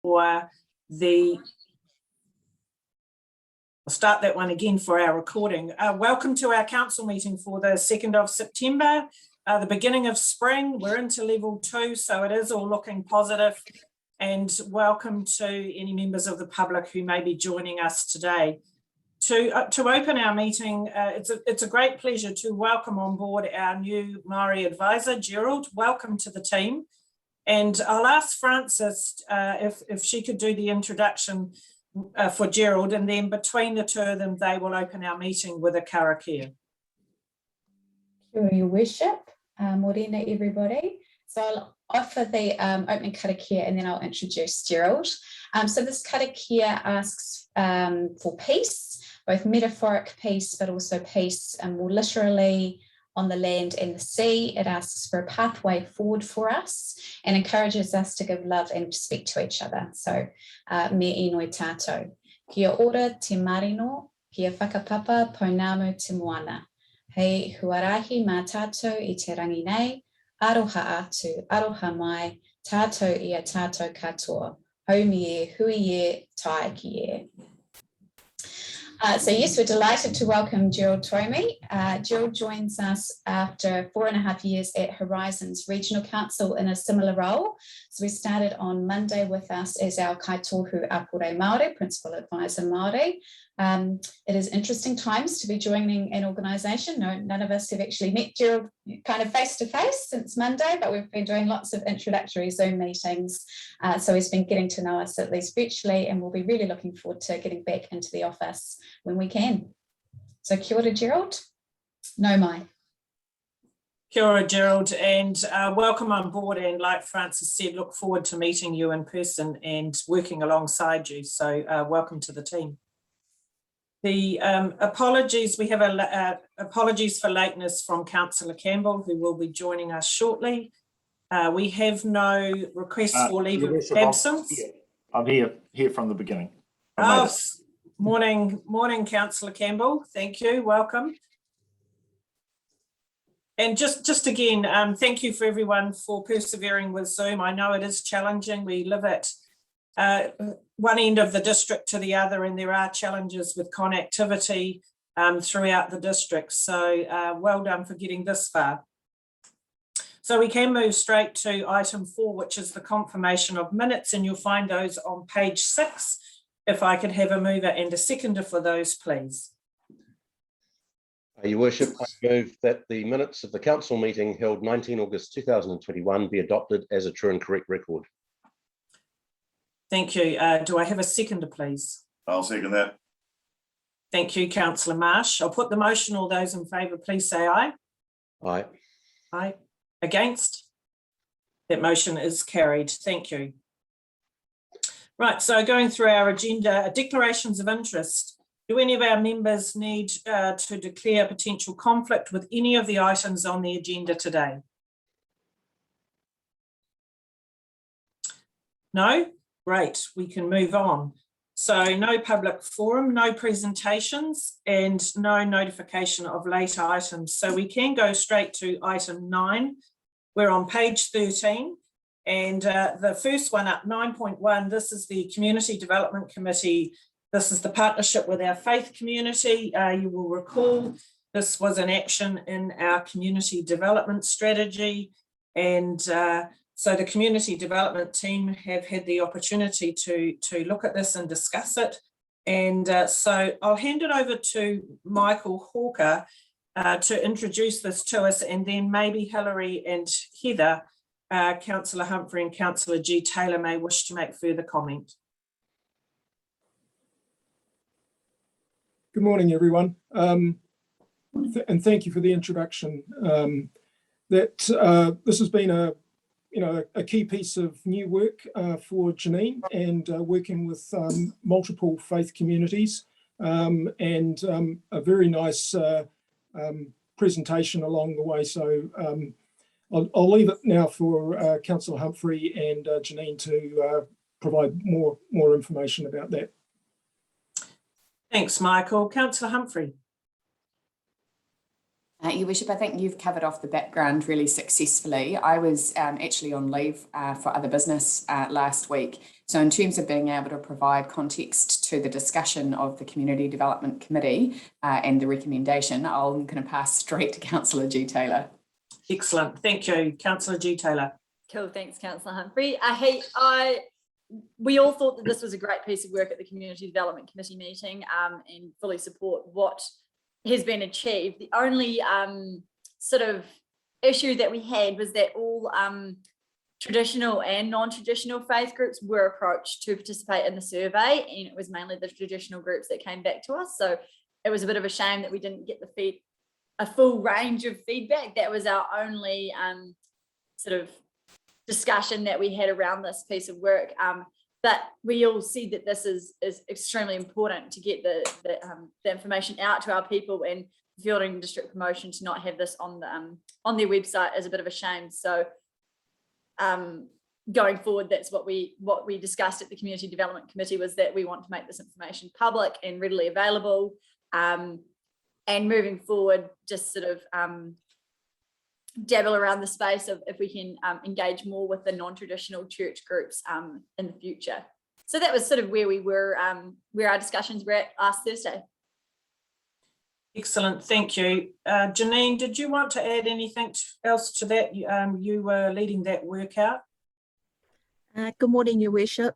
for the, I'll start that one again for our recording. Welcome to our council meeting for the 2nd of September, the beginning of spring. We're into level 2, so it is all looking positive. And welcome to any members of the public who may be joining us today. To open our meeting, it's a great pleasure to welcome on board our new Māori advisor, Gerald. Welcome to the team. And I'll ask Frances if she could do the introduction for Gerald, and then between the two of them, they will open our meeting with a karakia. Kia ora, Your Worship. Morena, everybody. So I'll offer the opening karakia and then I'll introduce Gerald. So this karakia asks for peace, both metaphoric peace, but also peace more literally on the land and the sea. It asks for a pathway forward for us and encourages us to give love and respect to each other. So me inoi tātou. Kia ora te marino, kia whakapapa pounamu te moana. Hei huarahi mā tātou I te rangi nei, aroha atu, aroha mai, tātou ia tātou katoa. Haumi e, hui e, tae ki e. So yes, we're delighted to welcome Gerald Toimi. Gerald joins us after 4.5 years at Horizons Regional Council in a similar role. So we started on Monday with us as our kaitohu apure Māori, Principal Advisor Māori. It is interesting times to be joining an organisation. No, none of us have actually met Gerald kind of face to face since Monday, but we've been doing lots of introductory Zoom meetings. So he's been getting to know us at least virtually, and we'll be really looking forward to getting back into the office when we can. So kia ora, Gerald. No mai. Kia ora, Gerald, and welcome on board. And like Frances said, look forward to meeting you in person and working alongside you. So welcome to the team. The apologies, we have apologies for lateness from Councillor Campbell, who will be joining us shortly. We have no requests for leave of absence. I'm here from the beginning. Morning, Councillor Campbell. Thank you. Welcome. And just again, thank you for everyone for persevering with Zoom. I know it is challenging. We live at one end of the district to the other, and there are challenges with connectivity throughout the district. So well done for getting this far. So we can move straight to item 4, which is the confirmation of minutes, and you'll find those on page 6. If I could have a mover and a seconder for those, please. Your Worship, I move that the minutes of the council meeting held 19 August 2021 be adopted as a true and correct record. Thank you. Do I have a seconder, please? I'll second that. Thank you, Councillor Marsh. I'll put the motion. All those in favour, please say aye. Aye. Aye. Against? That motion is carried. Thank you. Right, so going through our agenda, declarations of interest. Do any of our members need to declare potential conflict with any of the items on the agenda today? No? Great, we can move on. So no public forum, no presentations, and no notification of late items. So we can go straight to item 9. We're on page 13. And the first one up, 9.1, this is the Community Development Committee. This is the partnership with our faith community. You will recall this was an action in our community development strategy. And so the community development team have had the opportunity to look at this and discuss it. And so I'll hand it over to Michael Hawker to introduce this to us, and then maybe Hilary and Heather, Councillor Humphrey and Councillor G. Taylor may wish to make further comment. Good morning, everyone, and thank you for the introduction. This has been a key piece of new work for Janine, and working with multiple faith communities, and a very nice presentation along the way. So I'll leave it now for Councillor Humphrey and Janine to provide more information about that. Thanks, Michael. Councillor Humphrey. Your Worship, I think you've covered off the background really successfully. I was actually on leave for other business last week. So in terms of being able to provide context to the discussion of the Community Development Committee and the recommendation, I'm going to pass straight to Councillor G. Taylor. Excellent. Thank you, Councillor G. Taylor. Cool. Thanks, Councillor Humphrey. We all thought that this was a great piece of work at the Community Development Committee meeting and fully support what has been achieved. The only sort of issue that we had was that all traditional and non-traditional faith groups were approached to participate in the survey, and it was mainly the traditional groups that came back to us. So it was a bit of a shame that we didn't get a full range of feedback. That was our only sort of discussion that we had around this piece of work. But we all see that this is extremely important to get the information out to our people, and Fielding District Promotion to not have this on their website is a bit of a shame. So going forward, that's what we discussed at the Community Development Committee, was that we want to make this information public and readily available. And moving forward, just sort of dabble around the space of if we can engage more with the non-traditional church groups in the future. So that was sort of where we were, where our discussions were at last Thursday. Excellent, thank you. Janine, did you want to add anything else to that? You were leading that work out. Good morning, Your Worship.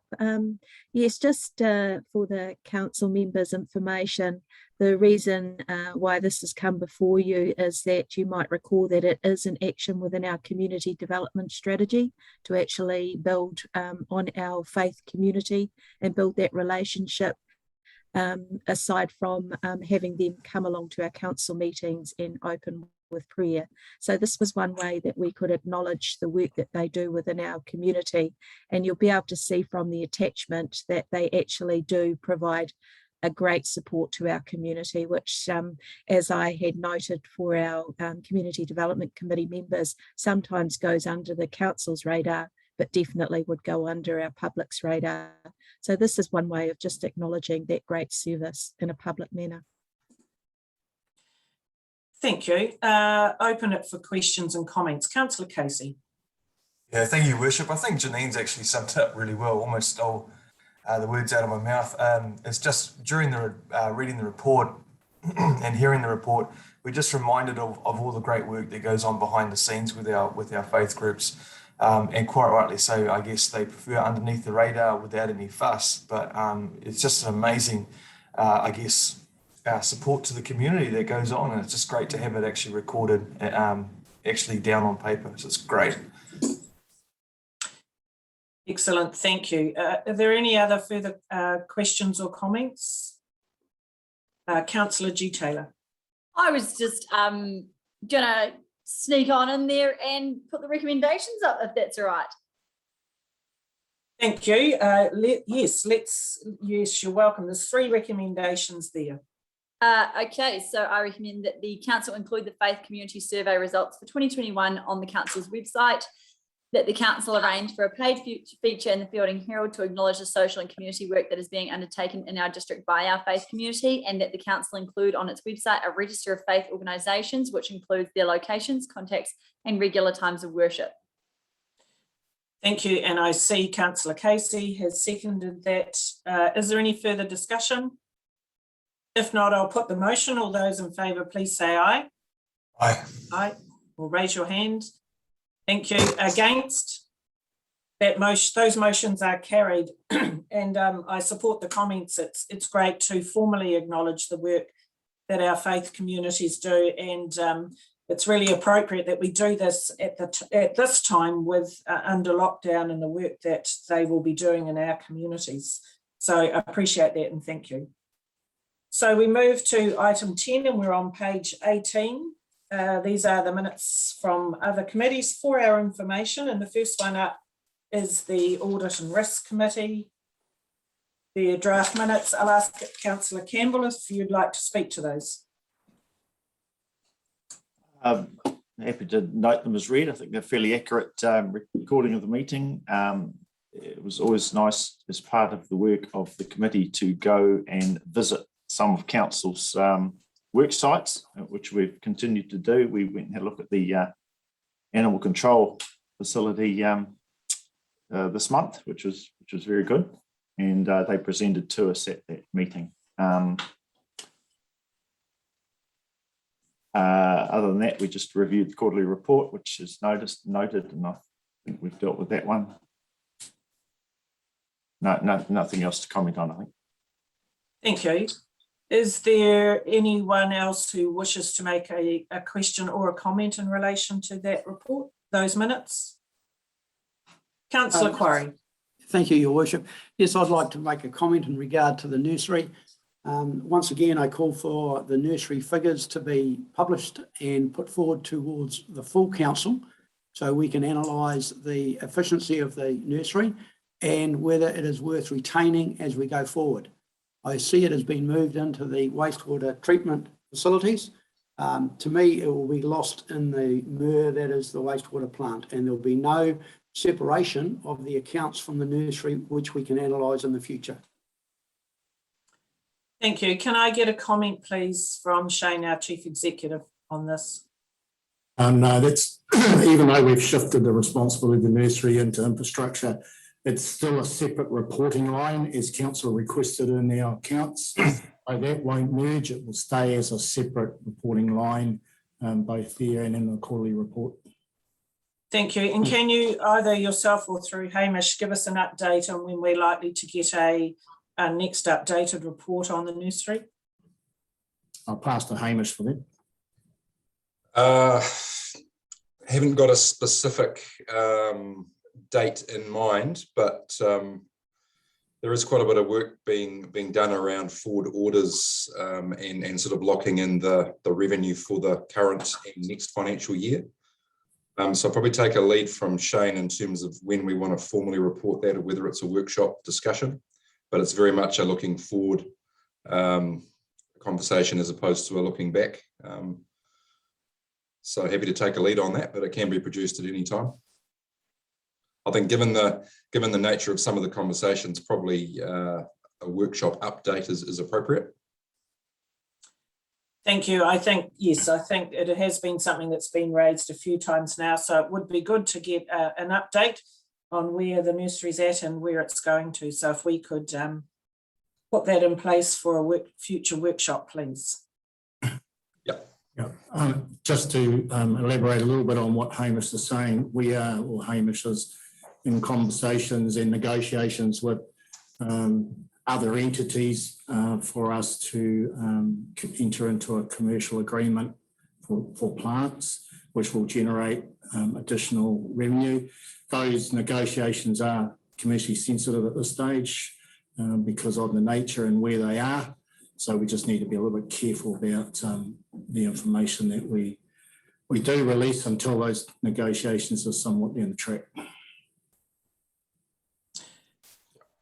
Yes, just for the council members' information, the reason why this has come before you is that you might recall that it is an action within our community development strategy to actually build on our faith community and build that relationship, aside from having them come along to our council meetings and open with prayer. So this was one way that we could acknowledge the work that they do within our community, and you'll be able to see from the attachment that they actually do provide a great support to our community, which as I had noted for our Community Development Committee members, sometimes goes under the council's radar, but definitely would go under our public's radar. So this is one way of just acknowledging that great service in a public manner. Thank you. Open it for questions and comments. Councillor Casey. Yeah, thank you, Worship. I think Janine's actually summed it up really well, almost stole the words out of my mouth. It's just during the reading the report and hearing the report, we're just reminded of all the great work that goes on behind the scenes with our faith groups. And quite rightly so, I guess they prefer underneath the radar without any fuss, but it's just an amazing, I guess, support to the community that goes on, and it's just great to have it actually recorded, actually down on paper. So it's great. Excellent, thank you. Are there any other further questions or comments? Councillor G. Taylor. I was just gonna sneak on in there and put the recommendations up, if that's all right. Thank you. Yes, you're welcome. There's 3 recommendations there. Okay, so I recommend that the council include the faith community survey results for 2021 on the council's website, that the council arrange for a paid feature in the Fielding Herald to acknowledge the social and community work that is being undertaken in our district by our faith community, and that the council include on its website a register of faith organisations, which includes their locations, contacts and regular times of worship. Thank you, and I see Councillor Casey has seconded that. Is there any further discussion? If not, I'll put the motion. All those in favour, please say aye. Aye. Aye. Or raise your hand. Thank you. Against? That motion, those motions are carried. And I support the comments. It's great to formally acknowledge the work that our faith communities do, and it's really appropriate that we do this at this time with under lockdown and the work that they will be doing in our communities. So I appreciate that and thank you. So we move to item 10 and we're on page 18. These are the minutes from other committees for our information, and the first one up is the Audit and Risk Committee. The draft minutes. I'll ask Councillor Campbell if you'd like to speak to those. Happy to note them as read. I think they're fairly accurate recording of the meeting. It was always nice as part of the work of the committee to go and visit some of council's work sites, which we've continued to do. We went and had a look at the animal control facility this month, which was very good, and they presented to us at that meeting. Other than that, we just reviewed the quarterly report, which is noted, and I think we've dealt with that one. No, nothing else to comment on, I think. Thank you. Is there anyone else who wishes to make a question or a comment in relation to that report, those minutes? Councillor Quarry. Thank you, Your Worship. Yes, I'd like to make a comment in regard to the nursery. Once again, I call for the nursery figures to be published and put forward towards the full council so we can analyse the efficiency of the nursery and whether it is worth retaining as we go forward. I see it has been moved into the wastewater treatment facilities. To me, it will be lost in the mire that is the wastewater plant, and there will be no separation of the accounts from the nursery, which we can analyse in the future. Thank you. Can I get a comment, please, from Shane, our Chief Executive, on this? No, that's even though we've shifted the responsibility of the nursery into infrastructure, it's still a separate reporting line as council requested in our accounts. So that won't merge, it will stay as a separate reporting line, both there and in the quarterly report. Thank you. And can you, either yourself or through Hamish, give us an update on when we're likely to get a next updated report on the nursery? I'll pass to Hamish for that. Haven't got a specific date in mind, but there is quite a bit of work being done around forward orders and sort of locking in the revenue for the current and next financial year. So I'll probably take a lead from Shane in terms of when we want to formally report that, or whether it's a workshop discussion, but it's very much a looking forward conversation as opposed to a looking back. So happy to take a lead on that, but it can be produced at any time. I think given the nature of some of the conversations, probably a workshop update is appropriate. Thank you. I think, yes, I think it has been something that's been raised a few times now, so it would be good to get an update on where the nursery's at and where it's going to. So if we could put that in place for a future workshop, please. Yeah. Just to elaborate a little bit on what Hamish is saying, we are, or Hamish is, in conversations and negotiations with other entities for us to enter into a commercial agreement for plants, which will generate additional revenue. Those negotiations are commercially sensitive at this stage because of the nature and where they are. So we just need to be a little bit careful about the information that we do release until those negotiations are somewhat down the track.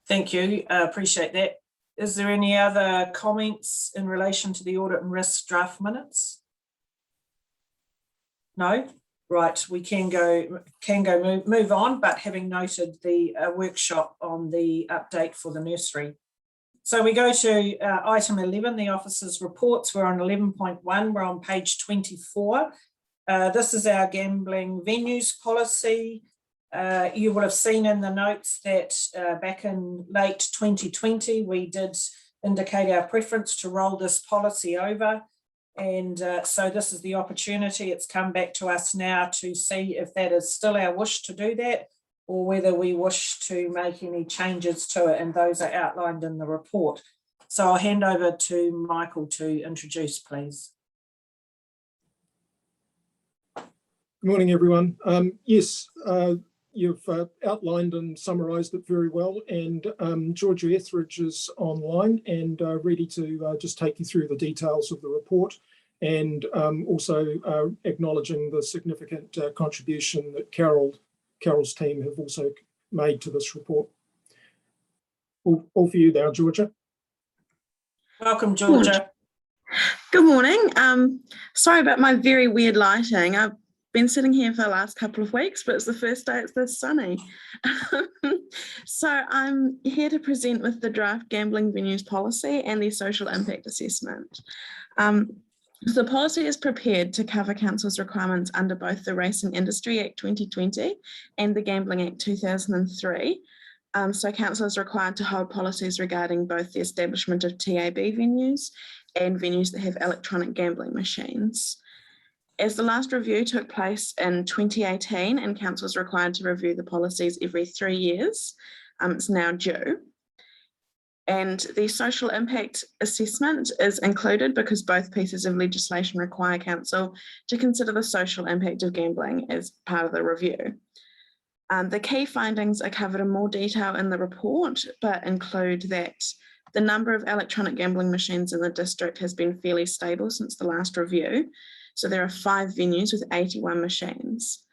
Thank you. Appreciate that. Is there any other comments in relation to the audit and risk draft minutes? No? Right, we can move on, but having noted the workshop on the update for the nursery. So we go to item 11, the officers' reports. We're on 11.1, we're on page 24. This is our gambling venues policy. You will have seen in the notes that back in late 2020, we did indicate our preference to roll this policy over. And so this is the opportunity. It's come back to us now to see if that is still our wish to do that, or whether we wish to make any changes to it, and those are outlined in the report. So I'll hand over to Michael to introduce, please. Good morning, everyone. Yes, you've outlined and summarised it very well, and Georgia Etheridge is online and ready to just take you through the details of the report, and also acknowledging the significant contribution that Carol's team have also made to this report. All for you now, Georgia. Welcome, Georgia. Good morning. Sorry about my very weird lighting. I've been sitting here for the last couple of weeks, but it's the first day it's this sunny. So I'm here to present with the draft gambling venues policy and the social impact assessment. The policy is prepared to cover council's requirements under both the Racing Industry Act 2020 and the Gambling Act 2003. So council is required to hold policies regarding both the establishment of TAB venues and venues that have electronic gambling machines. As the last review took place in 2018 and council is required to review the policies every 3 years, it's now due. And the social impact assessment is included because both pieces of legislation require council to consider the social impact of gambling as part of the review. The key findings are covered in more detail in the report, but include that the number of electronic gambling machines in the district has been fairly stable since the last review. So there are 5 venues with 81 machines.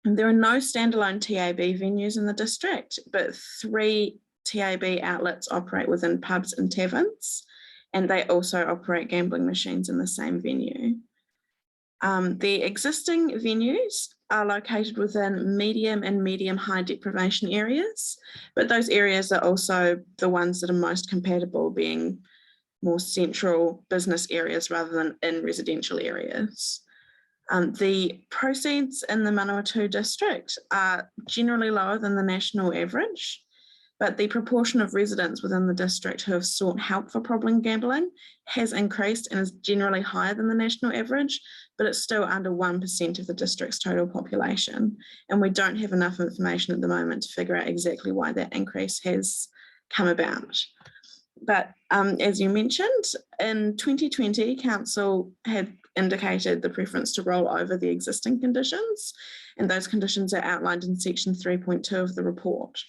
And there are no standalone TAB venues in the district, but 3 TAB outlets operate within pubs and taverns, and they also operate gambling machines in the same venue. The existing venues are located within medium and medium high deprivation areas, but those areas are also the ones that are most compatible, being more central business areas rather than in residential areas. The proceeds in the Manawatu district are generally lower than the national average, but the proportion of residents within the district who have sought help for problem gambling has increased and is generally higher than the national average, but it's still under 1% of the district's total population. And we don't have enough information at the moment to figure out exactly why that increase has come about. But as you mentioned, in 2020, council had indicated the preference to roll over the existing conditions, and those conditions are outlined in section 3.2 of the report.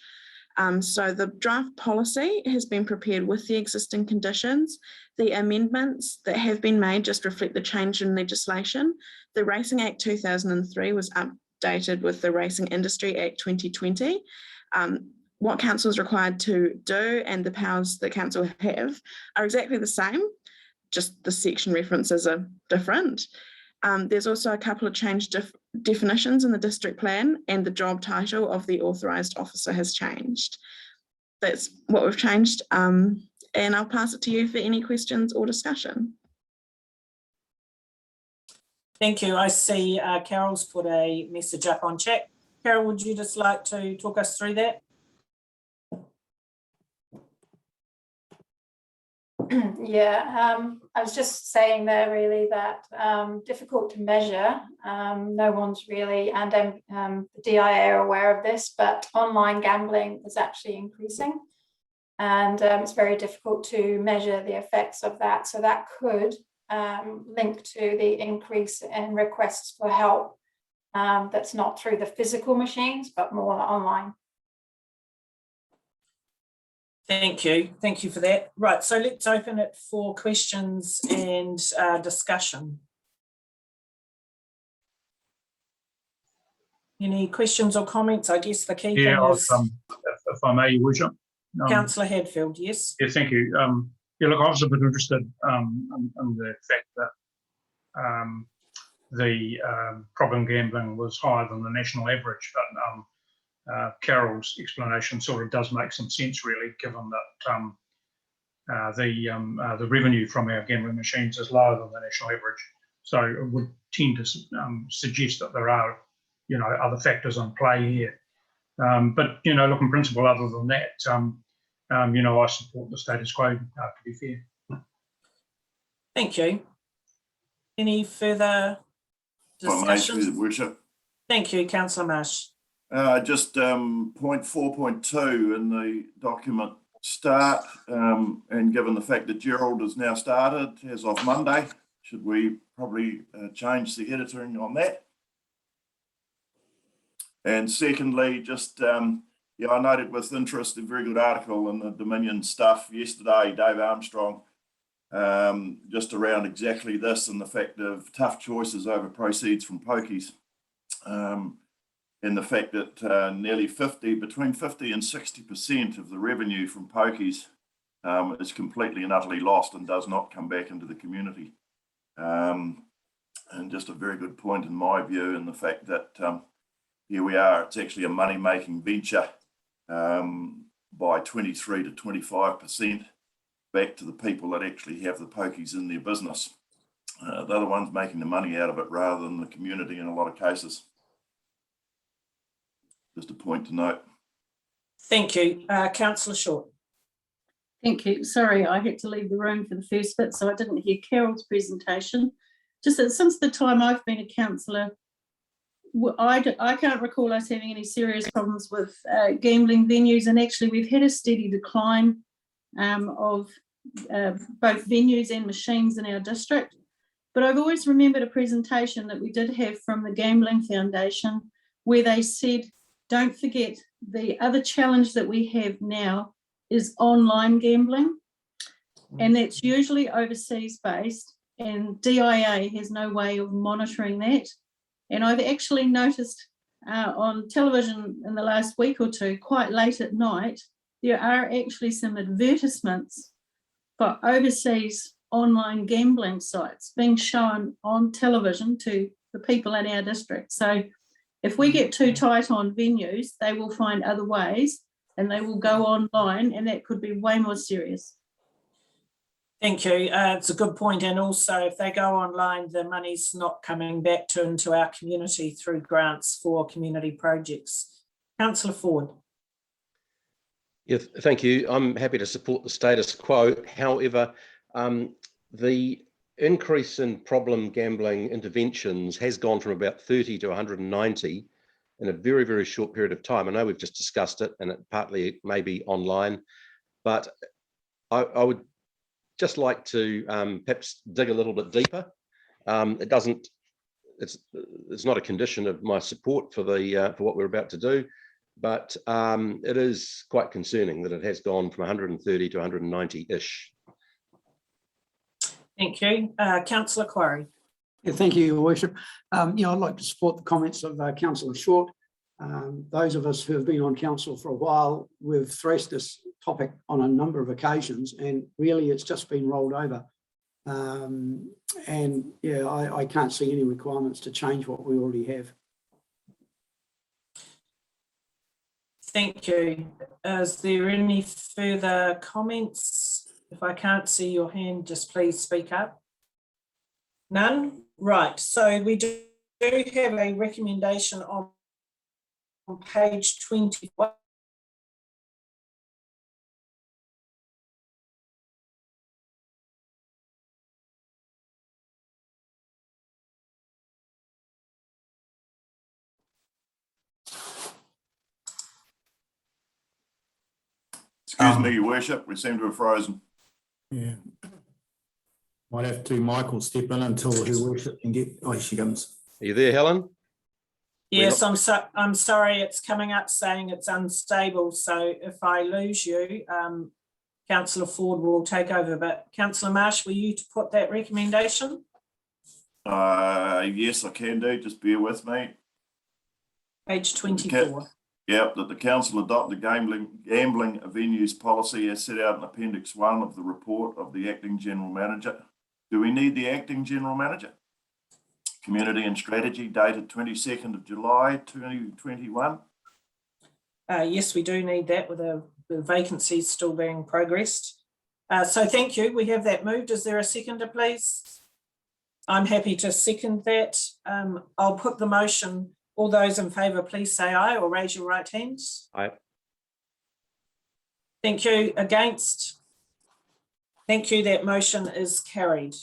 So the draft policy has been prepared with the existing conditions. The amendments that have been made just reflect the change in legislation. The Racing Act 2003 was updated with the Racing Industry Act 2020. What council is required to do and the powers that council have are exactly the same, just the section references are different. There's also a couple of changed definitions in the district plan, and the job title of the authorised officer has changed. That's what we've changed, and I'll pass it to you for any questions or discussion. Thank you. I see Carol's put a message up on chat. Carol, would you just like to talk us through that? Yeah, I was just saying there really that difficult to measure. No one's really, and the DIA are aware of this, but online gambling is actually increasing, and it's very difficult to measure the effects of that. So that could link to the increase in requests for help that's not through the physical machines, but more online. Thank you. Thank you for that. Right, so let's open it for questions and discussion. Any questions or comments? I guess the key thing is... if I may, Your Worship. Councillor Hadfield, yes. Yeah, thank you. Yeah, look, I was a bit interested in the fact that the problem gambling was higher than the national average, but Carol's explanation sort of does make some sense, really, given that the revenue from our gambling machines is lower than the national average. So it would tend to suggest that there are, other factors in play here. But look, in principle, other than that, I support the status quo. To be fair. Thank you. Any further discussion? Worship. Thank you, Councillor Marsh. Just point 4.2 in the document start, and given the fact that Gerald has now started as of Monday, should we probably change the editing on that? And secondly, just, I noted with interest a very good article in the Dominion stuff yesterday, Dave Armstrong, just around exactly this and the fact of tough choices over proceeds from pokies. And the fact that between 50 and 60% of the revenue from pokies is completely and utterly lost and does not come back into the community. And just a very good point in my view, and the fact that here we are, it's actually a money-making venture by 23 to 25% back to the people that actually have the pokies in their business. They're the ones making the money out of it rather than the community in a lot of cases. Just a point to note. Thank you. Councillor Short. Thank you. Sorry, I had to leave the room for the first bit, so I didn't hear Carol's presentation. Just that since the time I've been a councillor, I can't recall us having any serious problems with gambling venues, and actually we've had a steady decline of both venues and machines in our district. But I've always remembered a presentation that we did have from the Gambling Foundation where they said, don't forget the other challenge that we have now is online gambling, and that's usually overseas based, and DIA has no way of monitoring that. And I've actually noticed on television in the last week or two, quite late at night, there are actually some advertisements for overseas online gambling sites being shown on television to the people in our district. So if we get too tight on venues, they will find other ways and they will go online, and that could be way more serious. Thank you. It's a good point. And also, if they go online, the money's not coming back into our community through grants for community projects. Councillor Ford. Yeah, thank you. I'm happy to support the status quo. However, the increase in problem gambling interventions has gone from about 30 to 190 in a very, very short period of time. I know we've just discussed it, and it partly may be online, but I would just like to perhaps dig a little bit deeper. It's not a condition of my support for what we're about to do, but it is quite concerning that it has gone from 130 to 190-ish. Thank you. Councillor Quarry. Yeah, thank you, Your Worship. I'd like to support the comments of Councillor Short. Those of us who have been on council for a while, we've thrashed this topic on a number of occasions, and really it's just been rolled over. And yeah, I can't see any requirements to change what we already have. Thank you. Is there any further comments? If I can't see your hand, just please speak up. None? Right, so we do have a recommendation on page 21. Excuse me, Your Worship, we seem to have frozen. Yeah. Might have to Michael step in until Her Worship can get, oh, here she comes. Are you there, Helen? Yes, I'm sorry, it's coming up saying it's unstable. So if I lose you, Councillor Ford will take over. But Councillor Marsh, were you to put that recommendation? Yes, I can do. Just bear with me. Page 24. Yep, that the council adopt the gambling venues policy as set out in Appendix 1 of the report of the Acting General Manager. Do we need the Acting General Manager? Community and Strategy dated 22nd of July 2021. Yes, we do need that with the vacancies still being progressed. So thank you. We have that moved. Is there a seconder, please? I'm happy to second that. I'll put the motion. All those in favour, please say aye or raise your right hands. Aye. Thank you. Against? Thank you. That motion is carried.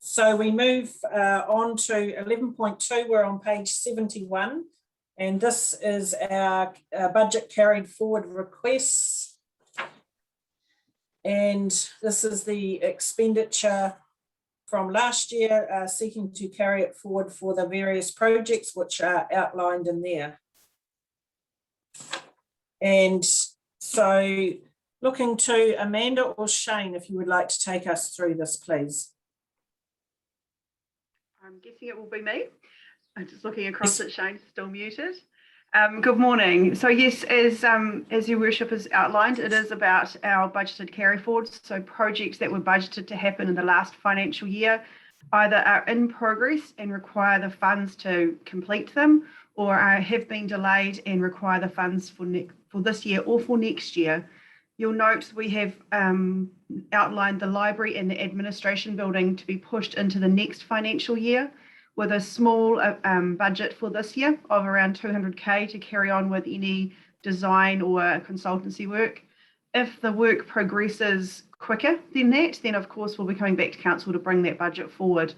So we move on to 11.2. We're on page 71. And this is our budget carried forward requests. And this is the expenditure from last year, seeking to carry it forward for the various projects which are outlined in there. And so looking to Amanda or Shane, if you would like to take us through this, please. I'm guessing it will be me. I'm just looking across at Shane's still muted. Good morning. So yes, as Your Worship has outlined, it is about our budgeted carry forwards. So projects that were budgeted to happen in the last financial year either are in progress and require the funds to complete them, or have been delayed and require the funds for this year or for next year. You'll note we have outlined the library and the administration building to be pushed into the next financial year with a small budget for this year of around 200K to carry on with any design or consultancy work. If the work progresses quicker than that, then of course we'll be coming back to council to bring that budget forward.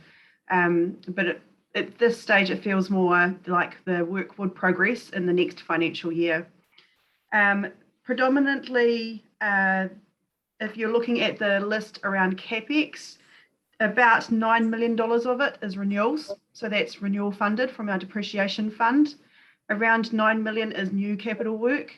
But at this stage, it feels more like the work would progress in the next financial year. Predominantly, if you're looking at the list around CapEx, about $9 million of it is renewals. So that's renewal funded from our depreciation fund. Around 9 million is new capital work.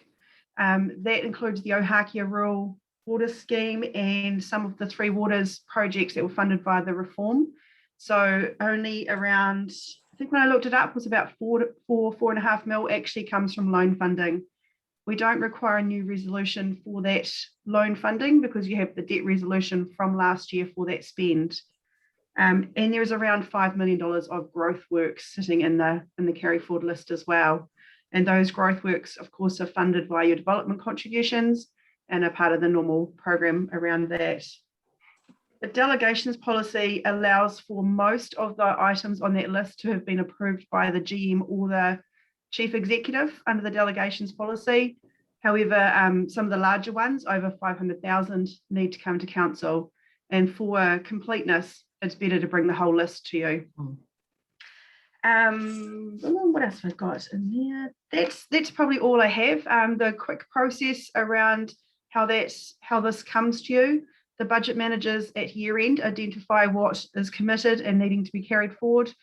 That includes the Ohakia Rural Water Scheme and some of the Three Waters projects that were funded by the reform. So only around, I think when I looked it up, was about 4.5 mil actually comes from loan funding. We don't require a new resolution for that loan funding because you have the debt resolution from last year for that spend. And there's around $5 million of growth works sitting in the carry forward list as well. And those growth works, of course, are funded by your development contributions and are part of the normal program around that. The delegations policy allows for most of the items on that list to have been approved by the GM or the Chief Executive under the delegations policy. However, some of the larger ones, over 500,000, need to come to council. And for completeness, it's better to bring the whole list to you. What else have I got in there? That's probably all I have. The quick process around how this comes to you. The budget managers at year end identify what is committed and needing to be carried forward,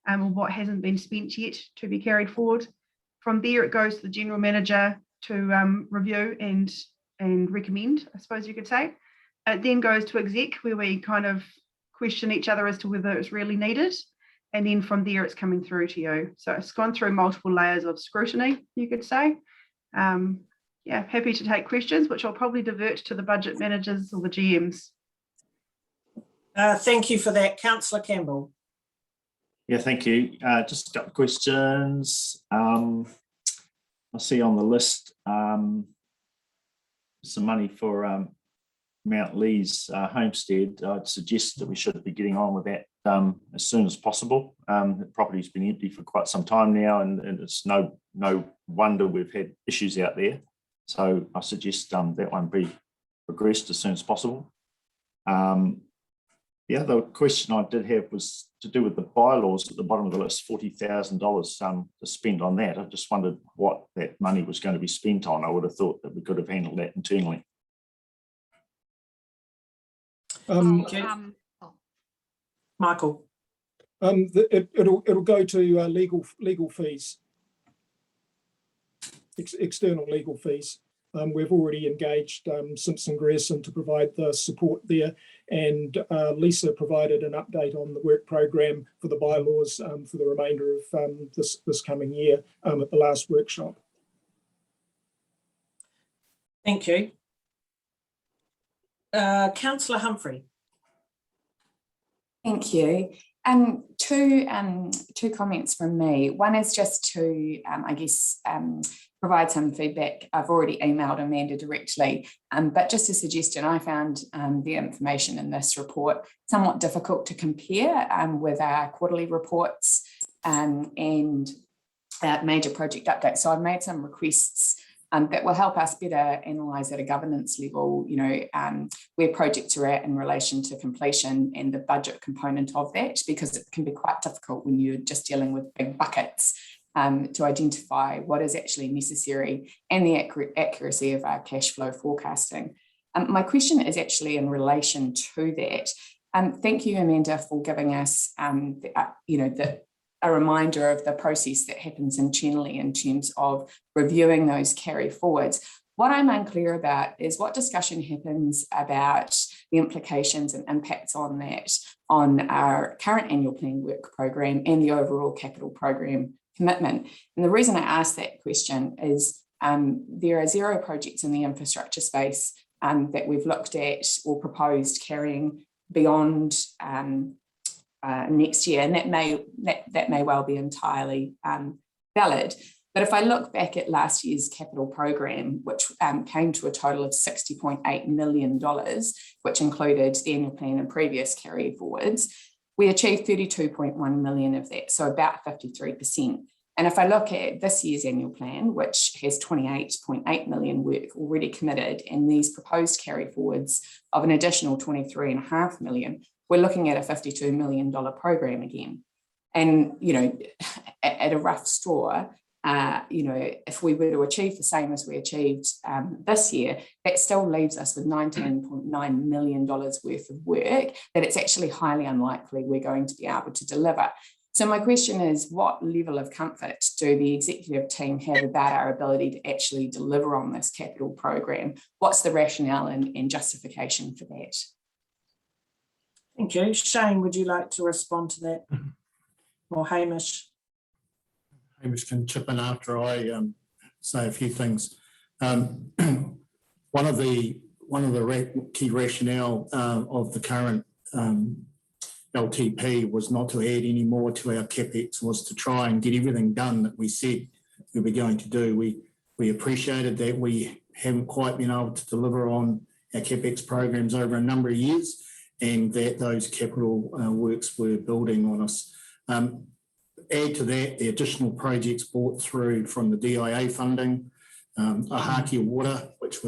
or what hasn't been spent yet to be carried forward. From there, it goes to the general manager to review and recommend, I suppose you could say. It then goes to exec, where we kind of question each other as to whether it's really needed. And then from there, it's coming through to you. So it's gone through multiple layers of scrutiny, you could say. Yeah, happy to take questions, which I'll probably divert to the budget managers or the GMs. Thank you for that, Councillor Campbell. Yeah, thank you. Just a couple of questions. I see on the list some money for Mount Lee's homestead. I'd suggest that we should be getting on with that as soon as possible. The property's been empty for quite some time now, and it's no wonder we've had issues out there. So I suggest that one be progressed as soon as possible. The other question I did have was to do with the bylaws at the bottom of the list, $40,000 to spend on that. I just wondered what that money was going to be spent on. I would have thought that we could have handled that internally. Michael. It'll go to legal fees, external legal fees. We've already engaged Simpson Grierson to provide the support there, and Lisa provided an update on the work program for the bylaws for the remainder of this coming year at the last workshop. Thank you. Councillor Humphrey. Thank you. Two comments from me. One is just to, I guess, provide some feedback. I've already emailed Amanda directly, but just a suggestion. I found the information in this report somewhat difficult to compare with our quarterly reports and major project updates. So I've made some requests that will help us better analyse at a governance level, where projects are at in relation to completion and the budget component of that, because it can be quite difficult when you're just dealing with big buckets to identify what is actually necessary and the accuracy of our cash flow forecasting. My question is actually in relation to that. Thank you, Amanda, for giving us a reminder of the process that happens internally in terms of reviewing those carry forwards. What I'm unclear about is what discussion happens about the implications and impacts on that on our current annual plan work program and the overall capital program commitment. And the reason I ask that question is there are 0 projects in the infrastructure space that we've looked at or proposed carrying beyond next year, and that may well be entirely valid. But if I look back at last year's capital program, which came to a total of $60.8 million, which included the annual plan and previous carry forwards, we achieved 32.1 million of that, so about 53%. And if I look at this year's annual plan, which has 28.8 million work already committed, and these proposed carry forwards of an additional 23.5 million, we're looking at a $52 million program again. And, you know, at a rough straw, you know, if we were to achieve the same as we achieved this year, that still leaves us with $19.9 million worth of work that it's actually highly unlikely we're going to be able to deliver. So my question is, what level of comfort do the executive team have about our ability to actually deliver on this capital program? What's the rationale and justification for that? Thank you. Shane, would you like to respond to that? Or Hamish? Hamish can chip in after I say a few things. One of the key rationale of the current LTP was not to add any more to our CapEx, was to try and get everything done that we said we were going to do. We appreciated that we haven't quite been able to deliver on our CapEx programs over a number of years, and that those capital works were building on us. Add to that the additional projects brought through from the DIA funding, Ahaki Water, which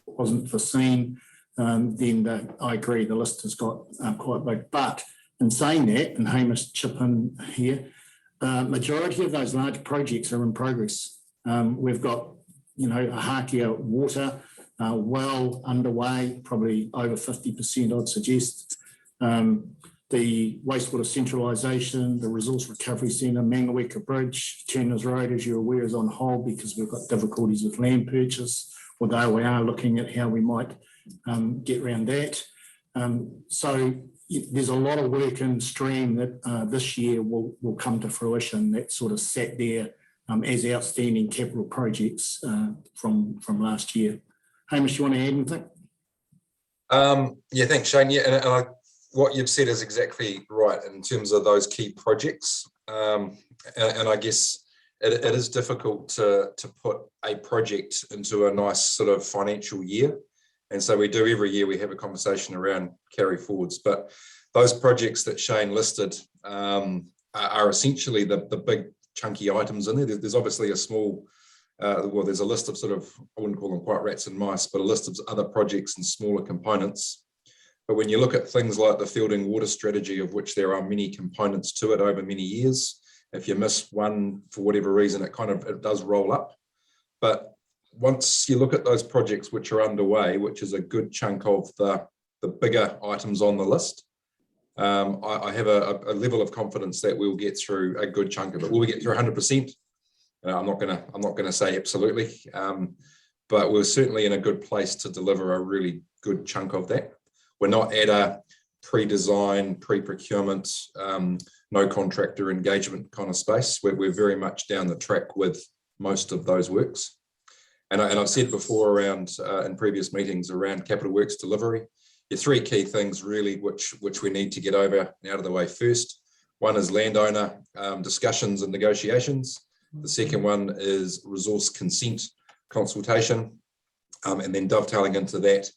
wasn't foreseen. Then I agree, the list has got quite big. But in saying that, and Hamish chip in here, majority of those large projects are in progress. We've got, you know, Ahaki Water well underway, probably over 50%, I'd suggest. The wastewater centralisation, the resource recovery centre, Manawatu Bridge, Turners Road, as you're aware, is on hold because we've got difficulties with land purchase, although we are looking at how we might get around that. So there's a lot of work in stream that this year will come to fruition that sort of sat there as outstanding capital projects from last year. Hamish, you want to add anything? Yeah, thanks, Shane. Yeah, and what you've said is exactly right in terms of those key projects. And I guess it is difficult to put a project into a nice sort of financial year. And so we do every year, we have a conversation around carry forwards. But those projects that Shane listed are essentially the big chunky items in there. There's obviously a small, well, there's a list of sort of, I wouldn't call them quite rats and mice, but a list of other projects and smaller components. But when you look at things like the Fielding Water Strategy, of which there are many components to it over many years, if you miss one for whatever reason, it does roll up. But once you look at those projects which are underway, which is a good chunk of the bigger items on the list, I have a level of confidence that we'll get through a good chunk of it. Will we get through 100%? I'm not gonna say absolutely, but we're certainly in a good place to deliver a really good chunk of that. We're not at a pre-design, pre-procurement, no contractor engagement kind of space. We're very much down the track with most of those works. And I've said before around in previous meetings around capital works delivery, the three key things really which we need to get over and out of the way first. One is landowner discussions and negotiations. The second one is resource consent consultation. And then dovetailing into that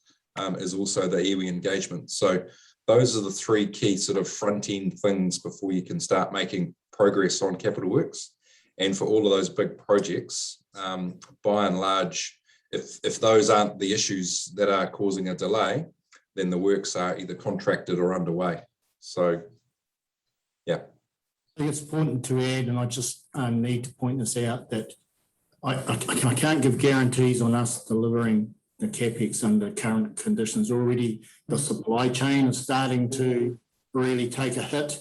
is also the iwi engagement. So those are the three key sort of front end things before you can start making progress on capital works. And for all of those big projects, by and large, if those aren't the issues that are causing a delay, then the works are either contracted or underway. So, yeah. I think it's important to add, and I just need to point this out, that I can't give guarantees on us delivering the CapEx under current conditions. Already the supply chain is starting to really take a hit.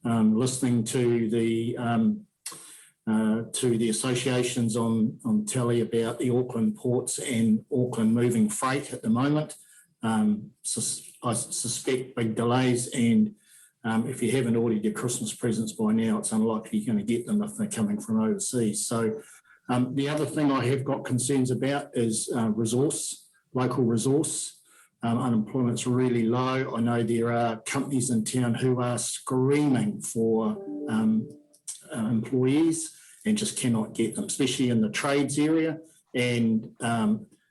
Listening to the associations on telly about the Auckland ports and Auckland moving freight at the moment. I suspect big delays, and if you haven't ordered your Christmas presents by now, it's unlikely you're going to get them if they're coming from overseas. So the other thing I have got concerns about is local resource. Unemployment's really low. I know there are companies in town who are screaming for employees, and just cannot get them, especially in the trades area. And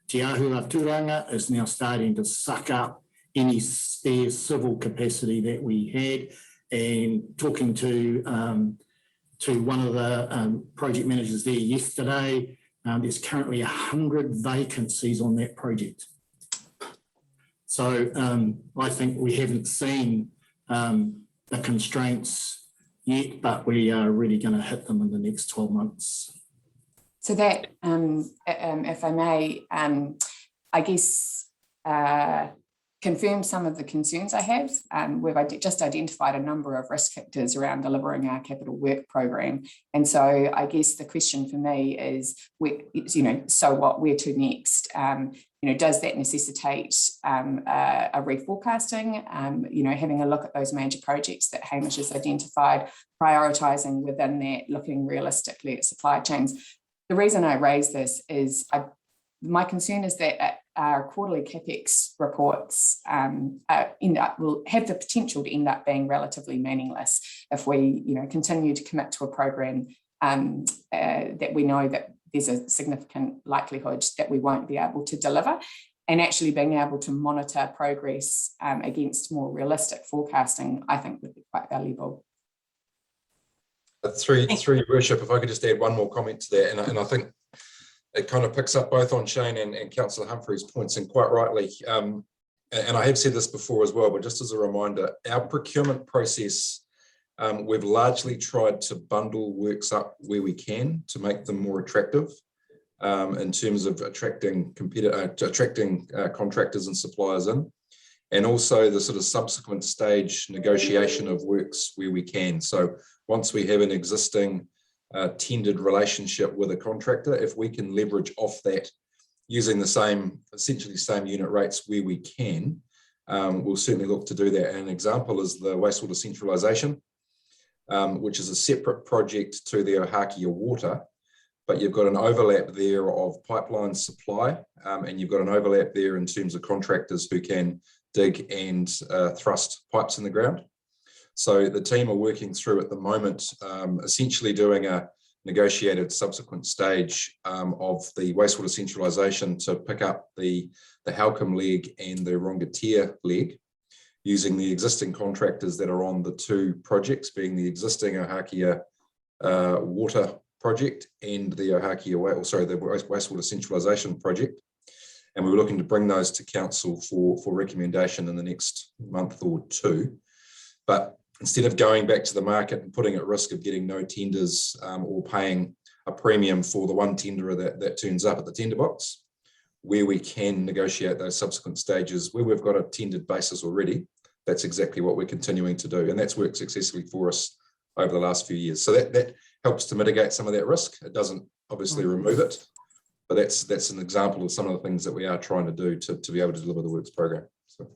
Te Ahua Turanga is now starting to suck up any spare civil capacity that we had. And talking to one of the project managers there yesterday, there's currently 100 vacancies on that project. So I think we haven't seen the constraints yet, but we are really going to hit them in the next 12 months. So that, if I may, I guess, confirm some of the concerns I have. We've just identified a number of risk factors around delivering our capital work program. And so I guess the question for me is, so what, where to next? Does that necessitate a reforecasting? Having a look at those major projects that Hamish has identified, prioritising within that, looking realistically at supply chains. The reason I raise this is my concern is that our quarterly CapEx reports will have the potential to end up being relatively meaningless if we, continue to commit to a program that we know that there's a significant likelihood that we won't be able to deliver, and actually being able to monitor progress against more realistic forecasting, I think would be quite valuable. Through your worship, if I could just add one more comment to that, and I think it kind of picks up both on Shane and Councillor Humphrey's points, and quite rightly, and I have said this before as well, but just as a reminder, our procurement process, we've largely tried to bundle works up where we can to make them more attractive in terms of attracting contractors and suppliers in, and also the sort of subsequent stage negotiation of works where we can. So once we have an existing tendered relationship with a contractor, if we can leverage off that using essentially same unit rates where we can, we'll certainly look to do that. And an example is the wastewater centralisation, which is a separate project to the Ohakia water, but you've got an overlap there of pipeline supply, and you've got an overlap there in terms of contractors who can dig and thrust pipes in the ground. So the team are working through at the moment, essentially doing a negotiated subsequent stage of the wastewater centralisation to pick up the Halcombe leg and the Rongatia leg, using the existing contractors that are on the two projects, being the existing Ohakia water project and the the wastewater centralisation project. And we were looking to bring those to council for recommendation in the next month or two. But instead of going back to the market and putting at risk of getting no tenders or paying a premium for the one tenderer that turns up at the tender box, where we can negotiate those subsequent stages where we've got a tendered basis already, that's exactly what we're continuing to do. And that's worked successfully for us over the last few years. So that helps to mitigate some of that risk. It doesn't obviously remove it, but that's an example of some of the things that we are trying to do to be able to deliver the works program. So.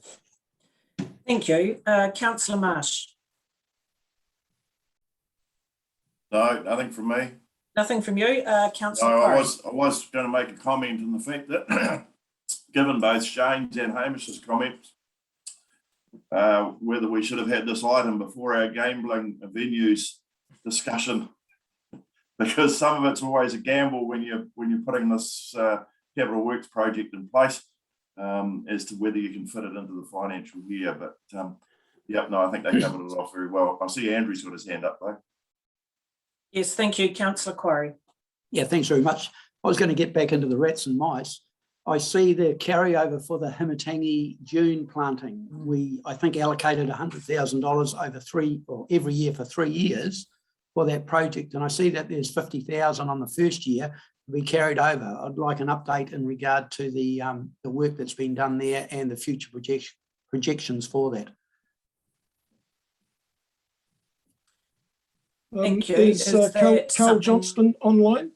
Thank you. Councillor Marsh. No, nothing from me. Nothing from you, Councillor. No, I was going to make a comment on the fact that, given both Shane's and Hamish's comments, whether we should have had this item before our gambling venues discussion, because some of it's always a gamble when you're putting this capital works project in place, as to whether you can fit it into the financial year. But yep, no, I think they covered it off very well. I see Andrew's got his hand up though. Yes, thank you, Councillor Quarry. Yeah, thanks very much. I was going to get back into the rats and mice. I see the carryover for the Himitangi June planting. I think, allocated $100,000 every year for 3 years for that project. And I see that there's 50,000 on the first year to be carried over. I'd like an update in regard to the work that's been done there and the future projections for that. Thank you. Is Carl Johnston online?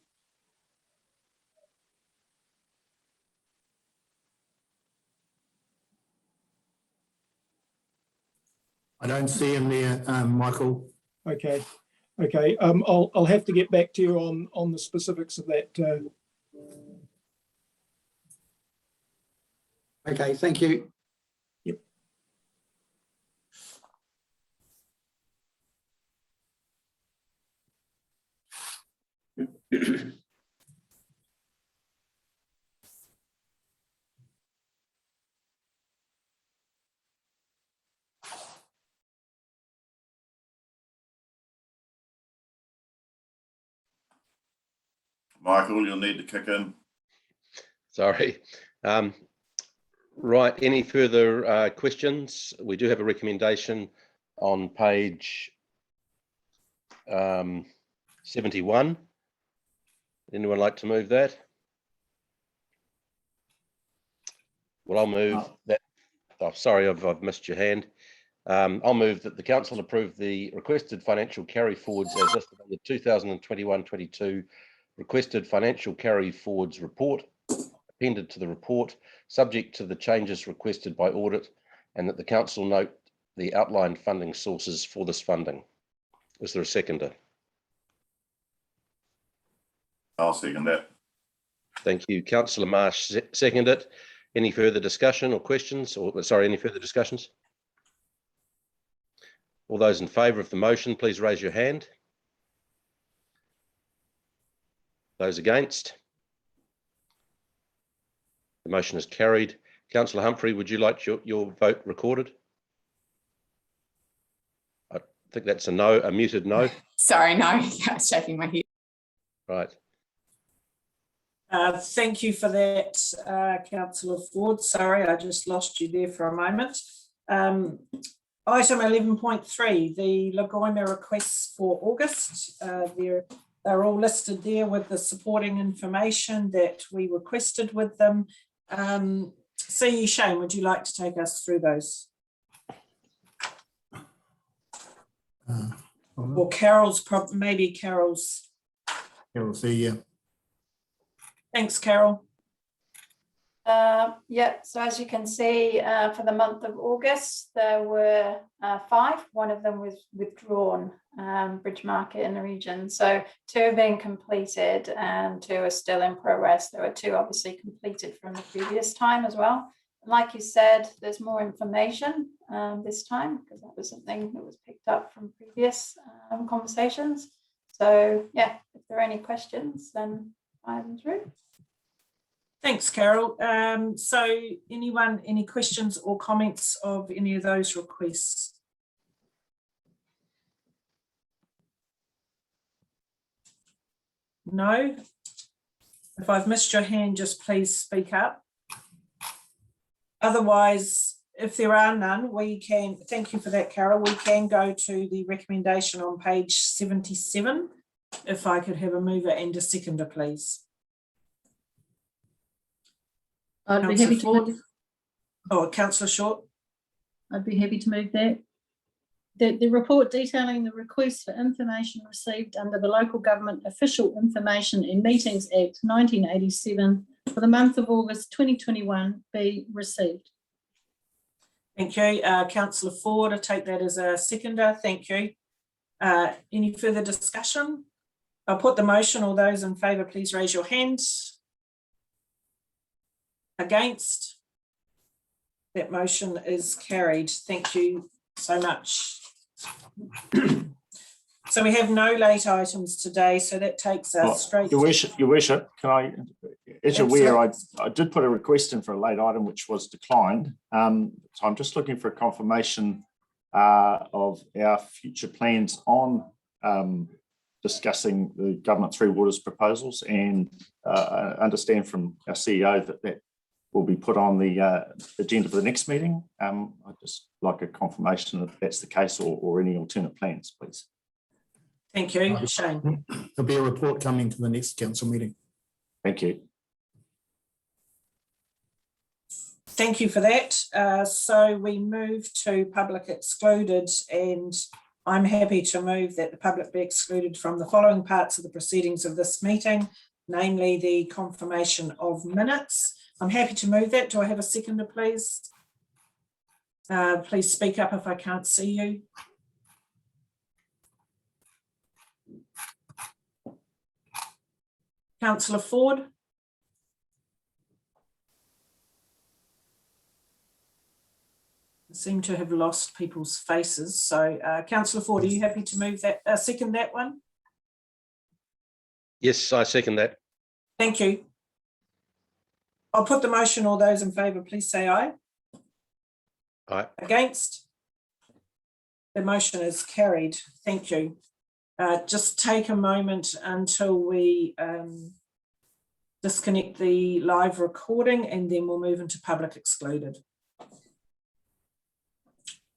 I don't see him there, Michael. Okay. I'll have to get back to you on the specifics of that. Okay, thank you. Yep. Michael, you'll need to kick in. Sorry. Right, any further questions? We do have a recommendation on page 71. Anyone like to move that? Well, I'll move that. Oh, sorry, I've missed your hand. I'll move that the council approve the requested financial carry forwards as listed on the 2021-22 requested financial carry forwards report appended to the report, subject to the changes requested by audit, and that the council note the outlined funding sources for this funding. Is there a seconder? I'll second that. Thank you. Councillor Marsh seconded. Any further discussion or questions? Or sorry, any further discussions? All those in favour of the motion, please raise your hand. Those against? The motion is carried. Councillor Humphrey, would you like your vote recorded? I think that's a no, a muted no. Sorry, no, I was shaking my head. Right. Thank you for that, Councillor Ford. Sorry, I just lost you there for a moment. Item 11.3, the Lagoima requests for August. They're all listed there with the supporting information that we requested with them. See, Shane, would you like to take us through those? Or Carol's, maybe Carol's. Carol's there, yeah. Thanks, Carol. Yeah, so as you can see, for the month of August, there were 5. One of them was withdrawn, Bridge Market in the region. So 2 have been completed and 2 are still in progress. There were 2 obviously completed from the previous time as well. And like you said, there's more information this time because that was something that was picked up from previous conversations. So yeah, if there are any questions, then fire them through. Thanks, Carol. So anyone, any questions or comments of any of those requests? No? If I've missed your hand, just please speak up. Otherwise, if there are none, we can, thank you for that, Carol, we can go to the recommendation on page 77. If I could have a mover and a seconder, please. I'd be happy to move. Oh, Councillor Short. I'd be happy to move that. The report detailing the request for information received under the Local Government Official Information and Meetings Act 1987 for the month of August 2021 be received. Thank you. Councillor Ford, I take that as a seconder. Thank you. Any further discussion? I'll put the motion. All those in favour, please raise your hand. Against? That motion is carried. Thank you so much. So we have no late items today, so that takes us straight. Your Worship, can I, as you're aware, I did put a request in for a late item which was declined. So I'm just looking for a confirmation of our future plans on discussing the Government Three Waters proposals, and I understand from our CEO that will be put on the agenda for the next meeting. I'd just like a confirmation if that's the case, or any alternate plans, please. Thank you, Shane. There'll be a report coming to the next council meeting. Thank you. Thank you for that. So we move to public excluded, and I'm happy to move that the public be excluded from the following parts of the proceedings of this meeting, namely the confirmation of minutes. I'm happy to move that. Do I have a seconder, please? Please speak up if I can't see you. Councillor Ford. I seem to have lost people's faces. So Councillor Ford, are you happy to move that, second that one? Yes, I second that. Thank you. I'll put the motion. All those in favour, please say aye. Aye. Against? The motion is carried. Thank you. Just take a moment until we disconnect the live recording, and then we'll move into public excluded.